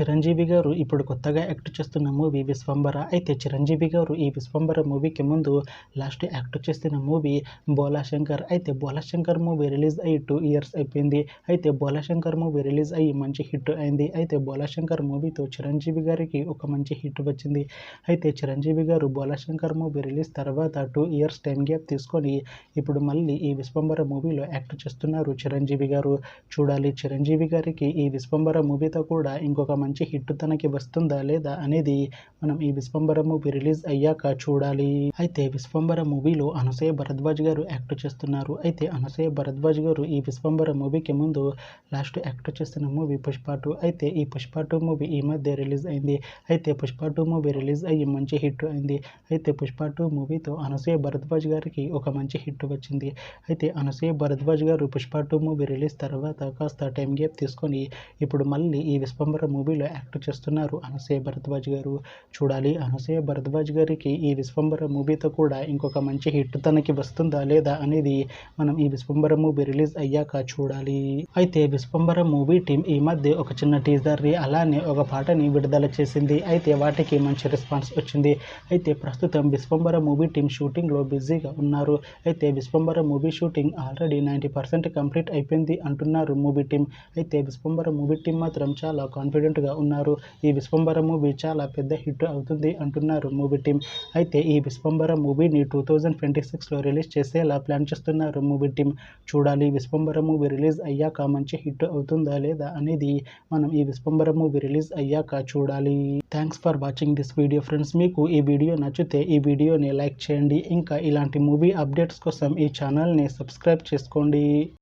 చిరంజీవి గారు ఇప్పుడు కొత్తగా యాక్ట్ చేస్తున్న మూవీ విశ్వంబర. అయితే చిరంజీవి గారు ఈ విశ్వంబర మూవీకి ముందు లాస్ట్ యాక్ట్ చేస్తున్న మూవీ బోలాశంకర్. అయితే బోలాశంకర్ మూవీ రిలీజ్ అయ్యి 2 ఇయర్స్ అయిపోయింది. అయితే బోలాశంకర్ మూవీ రిలీజ్ అయ్యి మంచి హిట్ అయింది. అయితే బోలాశంకర్ మూవీతో చిరంజీవి గారికి ఒక మంచి హిట్ వచ్చింది. అయితే చిరంజీవి గారు బోలాశంకర్ మూవీ రిలీజ్ తర్వాత 2 ఇయర్స్ టైం గ్యాప్ తీసుకొని ఇప్పుడు మళ్ళీ ఈ విశ్వంబర మూవీలో యాక్ట్ చేస్తున్నారు చిరంజీవి గారు. చూడాలి చిరంజీవి గారికి ఈ విశ్వంబర మూవీతో కూడా ఇంకొక మంచి హిట్ తనకి వస్తుందా లేదా అనేది మనం ఈ విశ్వంబర మూవీ రిలీజ్ అయ్యాక చూడాలి. అయితే విశ్వంబర మూవీలో అనసూయ భరద్వాజ్ గారు యాక్ట్ చేస్తున్నారు. అయితే అనసూయ భరద్వాజ్ గారు ఈ విశ్వంబర మూవీకి ముందు లాస్ట్ యాక్ట్ చేస్తున్న మూవీ పుష్ప 2. అయితే ఈ పుష్ప 2 మూవీ ఈ మధ్య రిలీజ్ అయింది. అయితే పుష్ప 2 మూవీ రిలీజ్ అయ్యి మంచి హిట్ అయింది. అయితే పుష్ప 2 మూవీతో అనసూయ భరద్వాజ్ గారికి ఒక మంచి హిట్ వచ్చింది. అయితే అనసూయ భరద్వాజ్ గారు పుష్ప 2 మూవీ రిలీజ్ తర్వాత కాస్త టైం గ్యాప్ తీసుకొని ఇప్పుడు మళ్ళీ ఈ విశ్వంబర మూవీలో యాక్ట్ చేస్తున్నారు అనసూయ భరద్వాజ్ గారు. చూడాలి అనసూయ భరద్వాజ్ గారికి ఈ విశ్వంబర మూవీతో కూడా ఇంకొక మంచి హిట్ తనకి వస్తుందా లేదా అనేది మనం ఈ విశ్వంబర మూవీ రిలీజ్ అయ్యాక చూడాలి. అయితే విశ్వంబర మూవీ టీం ఈ మధ్య ఒక చిన్న టీజర్ని అలానే ఒక పాటని విడుదల చేసింది. అయితే వాటికి మంచి రెస్పాన్స్ వచ్చింది. అయితే ప్రస్తుతం విశ్వంబర మూవీ టీం షూటింగ్లో బిజీగా ఉన్నారు. అయితే Vishwambhara movie shooting already 90% complete అయిపోయింది అంటున్నారు మూవీ టీం. అయితే విశ్వంబర మూవీ టీం మాత్రం చాలా కాన్ఫిడెంట్గా ఉన్నారు. ఈ విశ్వంబర మూవీ చాలా పెద్ద హిట్ అవుతుంది అంటున్నారు మూవీ టీం. అయితే ఈ విశ్వంబర మూవీని 2026లో రిలీజ్ చేసేలా ప్లాన్ చేస్తున్నారు మూవీ టీం. చూడాలి విశ్వంబర మూవీ రిలీజ్ అయ్యాక మంచి హిట్ అవుతుందా లేదా అనేది మనం ఈ విశ్వంబర మూవీ రిలీజ్ అయ్యాక చూడాలి. Thanks for watching this video friends. మీకు ఈ వీడియో నచ్చితే ఈ వీడియోని లైక్ చేయండి. ఇంకా ఇలాంటి మూవీ అప్డేట్స్ కోసం ఈ ఛానల్ని సబ్స్క్రైబ్ చేసుకోండి.